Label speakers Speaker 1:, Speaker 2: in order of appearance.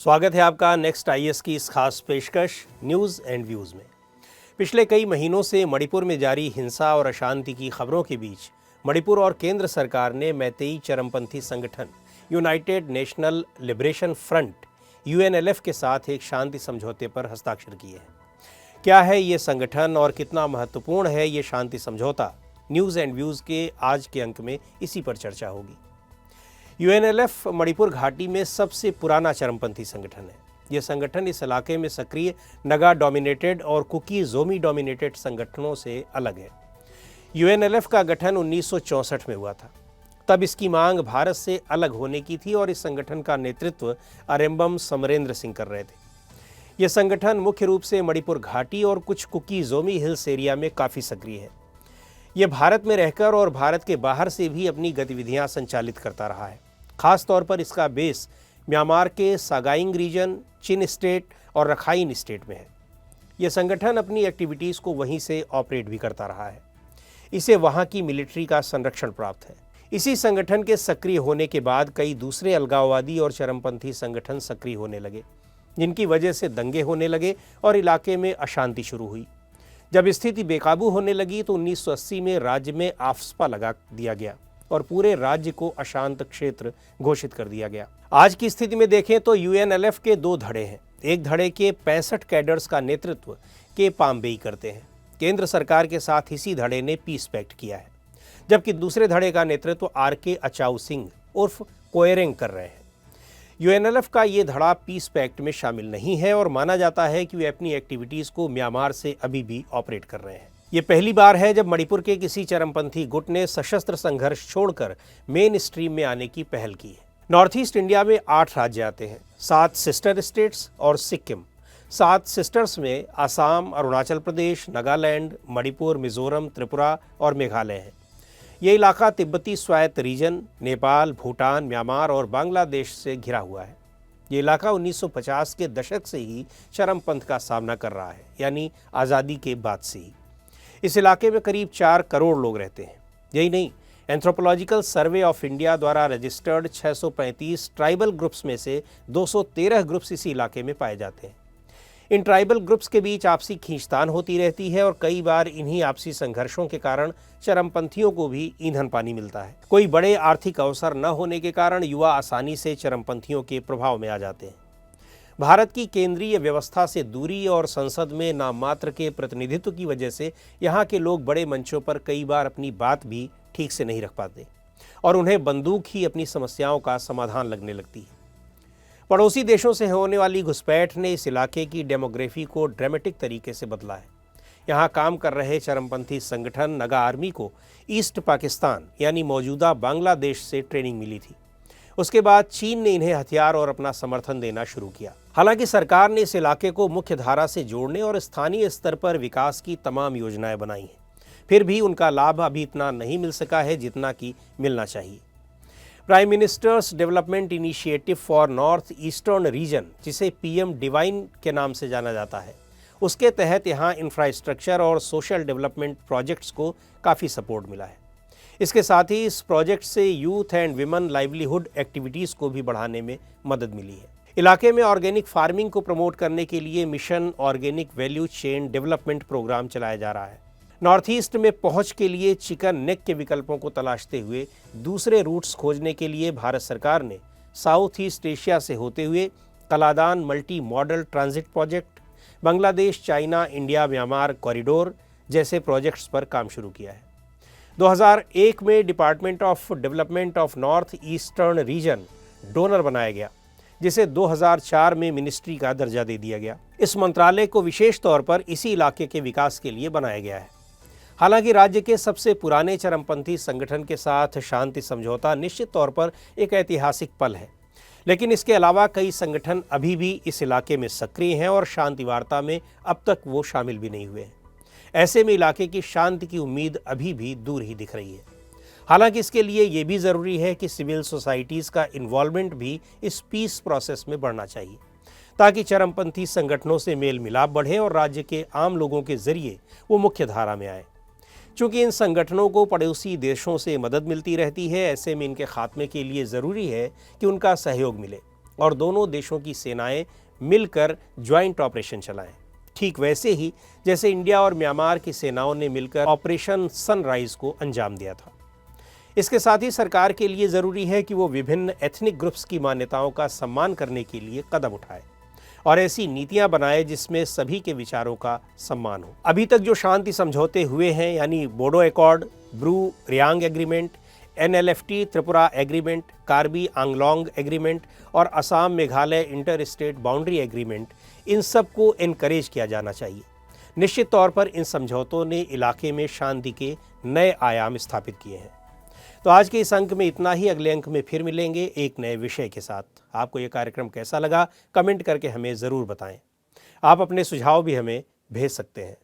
Speaker 1: स्वागत है आपका नेक्स्ट आईएएस की इस खास पेशकश न्यूज़ एंड व्यूज़ में। पिछले कई महीनों से मणिपुर में जारी हिंसा और अशांति की खबरों के बीच मणिपुर और केंद्र सरकार ने मैतेई चरमपंथी संगठन United national liberation front UNLF के साथ एक शांति समझौते पर हस्ताक्षर किए हैं। क्या है ये संगठन और कितना महत्वपूर्ण है ये शांति समझौता, न्यूज़ एंड व्यूज़ के आज के अंक में इसी पर चर्चा होगी। यूएनएलएफ मणिपुर घाटी में सबसे पुराना चरमपंथी संगठन है। यह संगठन इस इलाके में सक्रिय नगा डोमिनेटेड और कुकी जोमी डोमिनेटेड संगठनों से अलग है। यूएनएलएफ का गठन 1964 में हुआ था। तब इसकी मांग भारत से अलग होने की थी और इस संगठन का नेतृत्व अरेम्बम समरेंद्र सिंह कर रहे थे। यह संगठन मुख्य रूप से मणिपुर घाटी और कुछ कुकी जोमी हिल्स एरिया में काफ़ी सक्रिय है। यह भारत में रहकर और भारत के बाहर से भी अपनी गतिविधियां संचालित करता रहा है। खास तौर पर इसका बेस म्यांमार के सागाइंग रीजन, चिन स्टेट और रखाइन स्टेट में है। यह संगठन अपनी एक्टिविटीज़ को वहीं से ऑपरेट भी करता रहा है। इसे वहाँ की मिलिट्री का संरक्षण प्राप्त है। इसी संगठन के सक्रिय होने के बाद कई दूसरे अलगाववादी और चरमपंथी संगठन सक्रिय होने लगे, जिनकी वजह से दंगे होने लगे और इलाके में अशांति शुरू हुई। जब स्थिति बेकाबू होने लगी तो 1980 में राज्य में आफ्स्पा लगा दिया गया और पूरे राज्य को अशांत क्षेत्र घोषित कर दिया गया। आज की स्थिति में देखें तो यूएनएलएफ के दो धड़े हैं। एक धड़े के 65 कैडर्स का नेतृत्व के पाम्बेई करते हैं। केंद्र सरकार के साथ इसी धड़े ने पीस पैक्ट किया है, जबकि दूसरे धड़े का नेतृत्व आरके अचाउ सिंह उर्फ कोएरेंग कर रहे हैं। यूएनएलएफ का ये धड़ा पीस पैक्ट में शामिल नहीं है और माना जाता है कि वे अपनी एक्टिविटीज़ को म्यांमार से अभी भी ऑपरेट कर रहे हैं। ये पहली बार है जब मणिपुर के किसी चरमपंथी गुट ने सशस्त्र संघर्ष छोड़कर मेन स्ट्रीम में आने की पहल की है। नॉर्थ ईस्ट इंडिया में 8 राज्य आते हैं, 7 सिस्टर स्टेट्स और सिक्किम। 7 सिस्टर्स में आसाम, अरुणाचल प्रदेश, नागालैंड, मणिपुर, मिजोरम, त्रिपुरा और मेघालय है। ये इलाका तिब्बती स्वायत्त रीजन, नेपाल, भूटान, म्यांमार और बांग्लादेश से घिरा हुआ है। ये इलाका 1950 के दशक से ही चरमपंथ का सामना कर रहा है, यानी आज़ादी के बाद से ही। इस इलाके में करीब 4 करोड़ लोग रहते हैं। यही नहीं, एंथ्रोपोलॉजिकल सर्वे ऑफ इंडिया द्वारा रजिस्टर्ड 635 ट्राइबल ग्रुप्स में से 213 ग्रुप्स इसी इलाके में पाए जाते हैं। इन ट्राइबल ग्रुप्स के बीच आपसी खींचतान होती रहती है और कई बार इन्हीं आपसी संघर्षों के कारण चरमपंथियों को भी ईंधन पानी मिलता है। कोई बड़े आर्थिक अवसर न होने के कारण युवा आसानी से चरमपंथियों के प्रभाव में आ जाते हैं। भारत की केंद्रीय व्यवस्था से दूरी और संसद में नाम मात्र के प्रतिनिधित्व की वजह से यहाँ के लोग बड़े मंचों पर कई बार अपनी बात भी ठीक से नहीं रख पाते और उन्हें बंदूक ही अपनी समस्याओं का समाधान लगने लगती है। पड़ोसी देशों से होने वाली घुसपैठ ने इस इलाके की डेमोग्राफी को ड्रामेटिक तरीके से बदला है। यहाँ काम कर रहे चरमपंथी संगठन नगा आर्मी को ईस्ट पाकिस्तान यानी मौजूदा बांग्लादेश से ट्रेनिंग मिली थी। उसके बाद चीन ने इन्हें हथियार और अपना समर्थन देना शुरू किया। हालांकि सरकार ने इस इलाके को मुख्य धारा से जोड़ने और स्थानीय स्तर पर विकास की तमाम योजनाएं बनाई हैं, फिर भी उनका लाभ अभी इतना नहीं मिल सका है जितना कि मिलना चाहिए। Prime ministers development initiative for north eastern region, जिसे पीएम डिवाइन के नाम से जाना जाता है, उसके तहत यहाँ इंफ्रास्ट्रक्चर और सोशल डेवलपमेंट प्रोजेक्ट्स को काफ़ी सपोर्ट मिला है। इसके साथ ही इस प्रोजेक्ट से youth and women livelihood activities को भी बढ़ाने में मदद मिली है। इलाके में ऑर्गेनिक फार्मिंग को प्रमोट करने के लिए mission organic value chain development programme चलाया जा रहा है। नॉर्थ ईस्ट में पहुंच के लिए चिकन नेक के विकल्पों को तलाशते हुए दूसरे रूट्स खोजने के लिए भारत सरकार ने साउथ ईस्ट एशिया से होते हुए Kaladan multi modal transit project, Bangladesh, China, India, Myanmar corridor जैसे प्रोजेक्ट्स पर काम शुरू किया है। 2001 में department of development of north eastern region donor बनाया गया, जिसे 2004 में मिनिस्ट्री का दर्जा दे दिया गया। इस मंत्रालय को विशेष तौर पर इसी इलाके के विकास के लिए बनाया गया है। हालांकि राज्य के सबसे पुराने चरमपंथी संगठन के साथ शांति समझौता निश्चित तौर पर एक ऐतिहासिक पल है, लेकिन इसके अलावा कई संगठन अभी भी इस इलाके में सक्रिय हैं और शांति वार्ता में अब तक वो शामिल भी नहीं हुए हैं। ऐसे में इलाके की शांति की उम्मीद अभी भी दूर ही दिख रही है। हालांकि इसके लिए ये भी ज़रूरी है कि सिविल सोसाइटीज़ का इन्वॉल्वमेंट भी इस पीस प्रोसेस में बढ़ना चाहिए, ताकि चरमपंथी संगठनों से मेल मिलाप बढ़े और राज्य के आम लोगों के जरिए वो मुख्य धारा में आए। चूँकि इन संगठनों को पड़ोसी देशों से मदद मिलती रहती है, ऐसे में इनके खात्मे के लिए ज़रूरी है कि उनका सहयोग मिले। और दोनों देशों की सेनाएं मिलकर ज्वाइंट ऑपरेशन चलाएं। ठीक वैसे ही जैसे इंडिया और म्यांमार की सेनाओं ने मिलकर ऑपरेशन सनराइज को अंजाम दिया था। इसके साथ ही सरकार के लिए जरूरी है कि वो विभिन्न एथनिक ग्रुप्स की मान्यताओं का सम्मान करने के लिए कदम उठाए और ऐसी नीतियां बनाए जिसमें सभी के विचारों का सम्मान हो। अभी तक जो शांति समझौते हुए हैं, यानी Bodo accord, Bru Reang agreement, NLFT Tripura agreement, Karbi Anglong agreement और Assam Meghalaya inter state boundary agreement, इन सब को एनकरेज किया जाना चाहिए। निश्चित तौर पर इन समझौतों ने इलाके में शांति के नए आयाम स्थापित किए हैं। तो आज के इस अंक में इतना ही। अगले अंक में फिर मिलेंगे एक नए विषय के साथ। आपको ये कार्यक्रम कैसा लगा कमेंट करके हमें ज़रूर बताएं। आप अपने सुझाव भी हमें भेज सकते हैं।